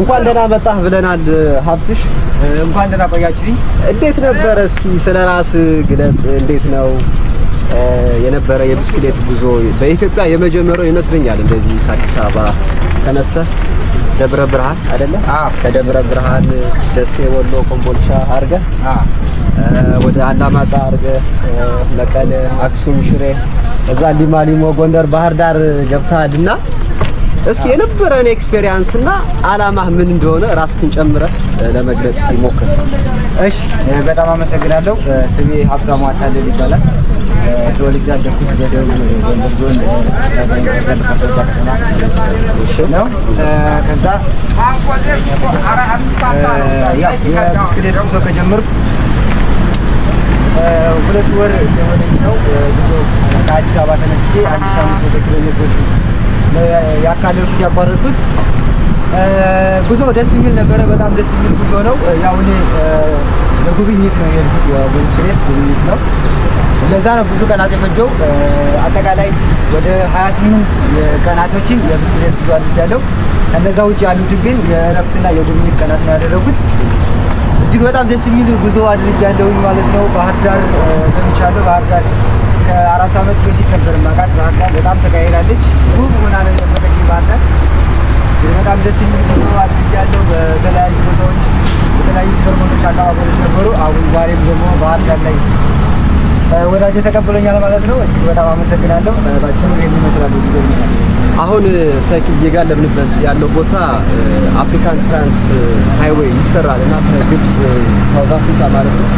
እንኳን ደህና መጣህ ብለናል ሀብትሽ። እንኳን ደህና ቆያችሁኝ። እንዴት ነበረ? እስኪ ስለራስ ግለጽ። እንዴት ነው የነበረ የብስክሌት ጉዞ? በኢትዮጵያ የመጀመሪያው ይመስለኛል እንደዚህ ከአዲስ አበባ ተነስተህ ደብረ ብርሃን አይደለ? ከደብረ ብርሃን ደሴ፣ ወሎ፣ ኮምቦልቻ አድርገህ ወደ አላማጣ አድርገህ መቀሌ፣ አክሱም፣ ሽሬ፣ እዛ ሊማሊሞ፣ ጎንደር፣ ባህር ዳር ገብተሃልና እስኪ የነበረን ኤክስፒሪያንስ እና አላማህ ምን እንደሆነ ራስህን ጨምረህ ለመግለጽ ይሞክር። እሺ፣ በጣም አመሰግናለሁ። ስሜ ሀብታሙ አታለል ይባላል። ተወልጄ ያደግኩት በደቡብ ጎንደር ዞን ከተማ ነው። ከዛ የብስክሌት ጉዞ ከጀመርኩ 2 ወር የሆነኝ ነው። ጉዞ ከአዲስ አበባ ተነስቼ 1500 ኪሎ ሜትሮች ያካለልኩት ያቋረጥኩት ጉዞ ደስ የሚል ነበረ። በጣም ደስ የሚል ጉዞ ነው። ያው እኔ ለጉብኝት ነው የሄድኩት፣ የብስክሌት ጉብኝት ነው። ለዛ ነው ብዙ ቀናት የፈጀው። አጠቃላይ ወደ 28 ቀናቶችን የብስክሌት ጉዞ አድርጌያለሁ። ከነዛ ውጭ ያሉትን ግን የእረፍትና የጉብኝት ቀናት ነው ያደረጉት። እጅግ በጣም ደስ የሚል ጉዞ አድርጌያለሁኝ ማለት ነው። ባህር ዳር ገብቻለሁ። ባህር ዳር ከ4 ዓመት በፊት ነበር ማቃት። ባህር ዳር በጣም ተቀያይራለች። ውብ ሆና ነው የጠበቀች ባህር ዳር። በጣም ደስ የሚል ጉዞ አድርጌያለሁ። በተለያዩ ቦታዎች የተለያዩ ሰርሞኖች፣ አቀባበሎች ነበሩ። አሁን ዛሬም ደግሞ ባህር ዳር ላይ ወዳጅ ተቀብሎኛል ማለት ነው። እጅግ በጣም አመሰግናለሁ። ባጭሩ ይሄን ይመስላል ጉዞ። አሁን ሳይክል እየጋለብንበት ያለው ቦታ አፍሪካን ትራንስ ሃይዌይ ይሰራል እና ከግብጽ ሳውዝ አፍሪካ ማለት ነው።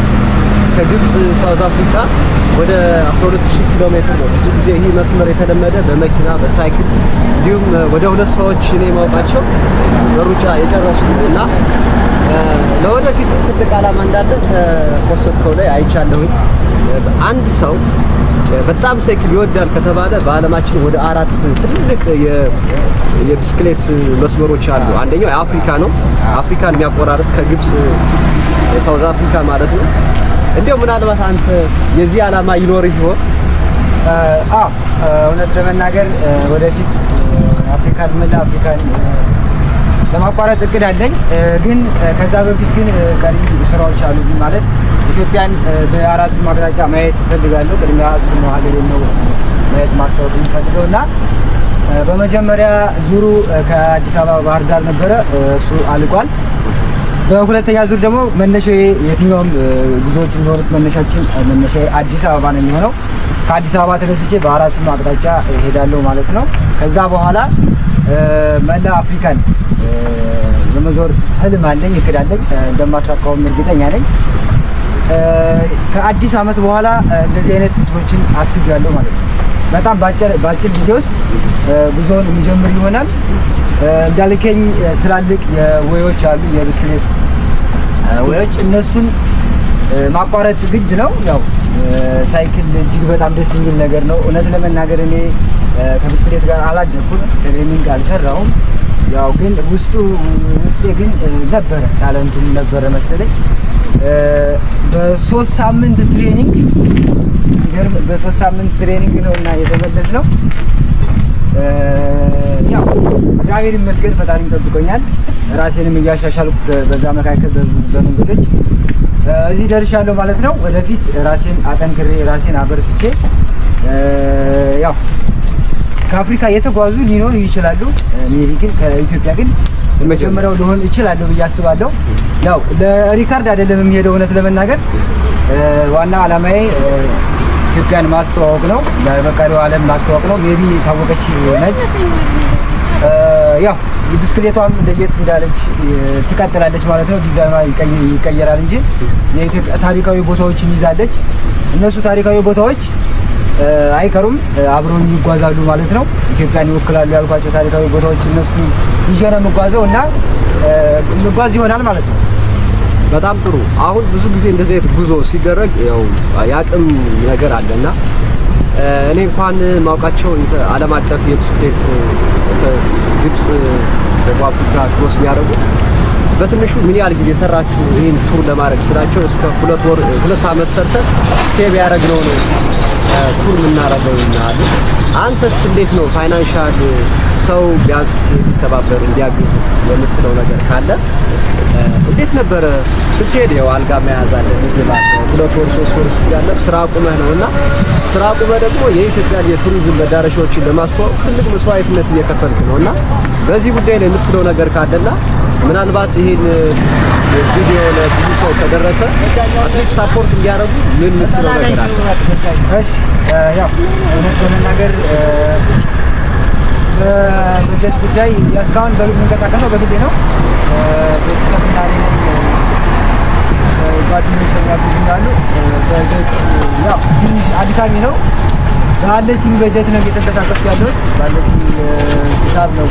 ከግብጽ ሳውዝ አፍሪካ ወደ 12000 ኪሎ ሜትር ነው። ብዙ ጊዜ ይህ መስመር የተለመደ በመኪና በሳይክል እንዲሁም ወደ 2 ሰዎች እኔ ማውቃቸው በሩጫ የጨረሱ እና ለወደፊቱ ትልቅ ዓላማ እንዳለ ከፖስተው ላይ አይቻለሁኝ። አንድ ሰው በጣም ሳይክል ይወዳል ከተባለ በዓለማችን ወደ 4 ትልቅ የብስክሌት መስመሮች አሉ። አንደኛው የአፍሪካ ነው። አፍሪካን የሚያቆራርጥ ከግብጽ ሳውዝ አፍሪካ ማለት ነው። እንዴው ምናልባት አንተ የዚህ ዓላማ ይኖር ይሆን? እውነት ለመናገር ወደፊት አፍሪካን አፍሪካን ለማቋረጥ እቅድ አለኝ። ግን ከዛ በፊት ግን ቀሪ ስራዎች አሉ። ማለት ኢትዮጵያን በ4ቱም አቅጣጫ ማየት እፈልጋለሁ። ቅድሚያ እሱ ነው ሀገሬን ነው ማየት ማስተዋወቅ የምፈልገው እና በመጀመሪያ ዙሩ ከአዲስ አበባ ባህር ዳር ነበረ። እሱ አልቋል። በሁለተኛ ዙር ደግሞ መነሻዬ የትኛውም ጉዞዎች የሚሆኑት መነሻዬ አዲስ አበባ ነው የሚሆነው። ከአዲስ አበባ ተነስቼ በ4ቱም አቅጣጫ እሄዳለሁ ማለት ነው። ከዛ በኋላ መላ አፍሪካን የመዞር ህልም አለኝ፣ እቅድ አለኝ። እንደማሳካውም እርግጠኛ ነኝ። ከአዲስ ዓመት በኋላ እንደዚህ አይነት እንትኖችን አስቤያለሁ ማለት ነው። በጣም ባጭር ጊዜ ውስጥ ጉዞውን የሚጀምር ይሆናል። እንዳልከኝ ትላልቅ የወዮች አሉ፣ የብስክሌት ወዮች። እነሱን ማቋረጥ ግድ ነው። ያው ሳይክል እጅግ በጣም ደስ የሚል ነገር ነው። እውነት ለመናገር እኔ ከብስክሌት ጋር አላደኩም፣ ትሬኒንግ አልሰራሁም። ያው ግን ውስጤ ግን ነበረ፣ ታለንቱም ነበረ መሰለኝ። በ3 ሳምንት ትሬኒንግ ነውና የተመለስነው። ያው እግዚአብሔር ይመስገን ፈጣሪም ጠብቆኛል። ራሴንም እያሻሻልኩ በዛ መካከል በመንገዶች እዚህ ደርሻለሁ ማለት ነው። ወደፊት ራሴን አጠንክሬ ራሴን አበርትቼ ያው ከአፍሪካ የተጓዙ ሊኖሩ ይችላሉ። ሜቢ ግን ከኢትዮጵያ ግን የመጀመሪያው ሊሆን ይችላል ብዬ አስባለሁ። ያው ለሪካርድ አይደለም የሚሄደው፣ እውነት ለመናገር ዋና ዓላማዬ ኢትዮጵያን ማስተዋወቅ ነው፣ ለበቀሪው ዓለም ማስተዋወቅ ነው። ሜቢ ታወቀች ነች። ያው ብስክሌቷም ለየት እንዳለች ትቀጥላለች ማለት ነው። ዲዛይኗ ይቀየራል እንጂ የኢትዮጵያ ታሪካዊ ቦታዎችን ይዛለች። እነሱ ታሪካዊ ቦታዎች አይቀሩም፣ አብረው ይጓዛሉ ማለት ነው። ኢትዮጵያን ይወክላሉ ያልኳቸው ታሪካዊ ቦታዎች እነሱ ይዤ ነው የምጓዘው እና እንጓዝ ይሆናል ማለት ነው። በጣም ጥሩ። አሁን ብዙ ጊዜ እንደዚህ አይነት ጉዞ ሲደረግ ያው የአቅም ነገር አለና እኔ እንኳን ማውቃቸው ዓለም አቀፍ የብስክሌት ግብጽ ደቡብ አፍሪካ ክሮስ የሚያደርጉት በትንሹ ምን ያህል ጊዜ ሰራችሁ ይሄን ቱር ለማድረግ ስላቸው እስከ 2 ዓመት ሰርተን ሴቭ ያደረግነው ነው ቱር የምናደርገው አለ። አንተስ እንዴት ነው ፋይናንሻል ሰው ቢያንስ እንዲተባበር እንዲያግዝ የምትለው ነገር ካለ እንዴት ነበረ ስትሄድ? ያው አልጋ መያዝ አለ፣ ምግብ አለ፣ 2 ወር 3 ወር ስትያለ ስራ አቁመህ ነውና ስራ አቁመህ ደግሞ የኢትዮጵያን የቱሪዝም መዳረሻዎችን ለማስተዋወቅ ትልቅ መስዋዕትነት እየከፈልክ ነውና በዚህ ጉዳይ ላይ የምትለው ነገር ካለና ምናልባት ይሄን ቪዲዮ ለብዙ ሰው ከደረሰ አትሊስት ሳፖርት እንዲያደርጉ ምን የምትለው ነገር አለ? እሺ ያው ነገር በበጀት ጉዳይ እስካሁን በሚንቀሳቀሰው በጊዜ ነው። ቤተሰብና ጓደኞች የሚያግዙኛሉ። በጀት ያው ትንሽ አድካሚ ነው። ባለችኝ በጀት ነው እየተንቀሳቀስኩ ያለሁት። ባለችኝ ሂሳብ ነው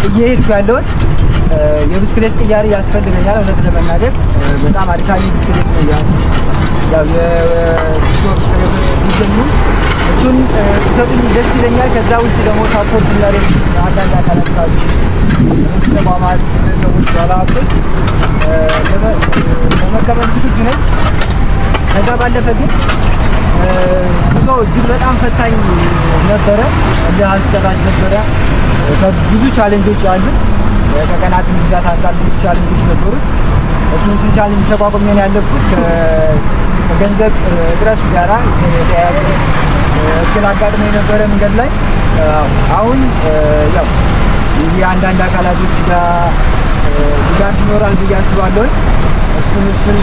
እየሄድኩ ያለሁት። የብስክሌት ቅያሪ ያስፈልገኛል። እውነት ለመናገር በጣም አድካሚ ብስክሌት ነው። ያው የጉዞ ብስክሌቶች ቢገኙ እሱን ቢሰጡኝ ደስ ይለኛል። ከዛ ውጭ ደግሞ ሳፖርት የሚያደርጉ አንዳንድ አካላት ካሉ ተቋማት፣ ግለሰቦች፣ ባለሀብቶች ለመቀበል ዝግጁ ነኝ። ከዛ ባለፈ ግን ጉዞ እጅግ በጣም ፈታኝ ነበረ፣ እንደ አስጨራሽ ነበረ። ብዙ ቻሌንጆች አሉት። ከቀናት ብዛት አንጻር ብዙ ቻሌንጆች ነበሩት። እሱን ቻሌንጅ ተቋቁሜ ነው ያለፍኩት። ከገንዘብ እጥረት ጋራ የተያያዘ እክል አጋጥሞ የነበረ መንገድ ላይ አሁን ያው የአንዳንድ አካላቶች ጋር ድጋፍ ይኖራል ብዬ አስባለሁ። እሱን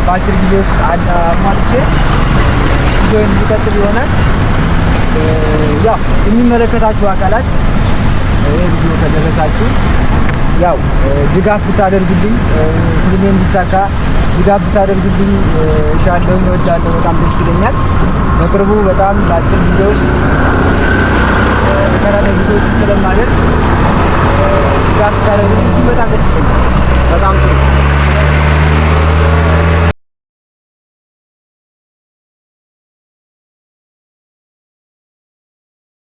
በአጭር ጊዜ ውስጥ አሟልቼ ጉዞዬን እንዲቀጥል ይሆናል። ያው የሚመለከታችሁ አካላት ይህ ቪዲዮ ከደረሳችሁ ያው ድጋፍ ብታደርጉልኝ፣ ህልሜ እንዲሳካ ድጋፍ ብታደርጉልኝ እሻለሁ፣ እወዳለሁ። በጣም ደስ ይለኛል። በቅርቡ በጣም በአጭር ጊዜ ውስጥ ተከታታይ ቪዲዮዎችን ስለማደርግ ድጋፍ ብታደርጉልኝ በጣም ደስ ይለኛል። በጣም ጥሩ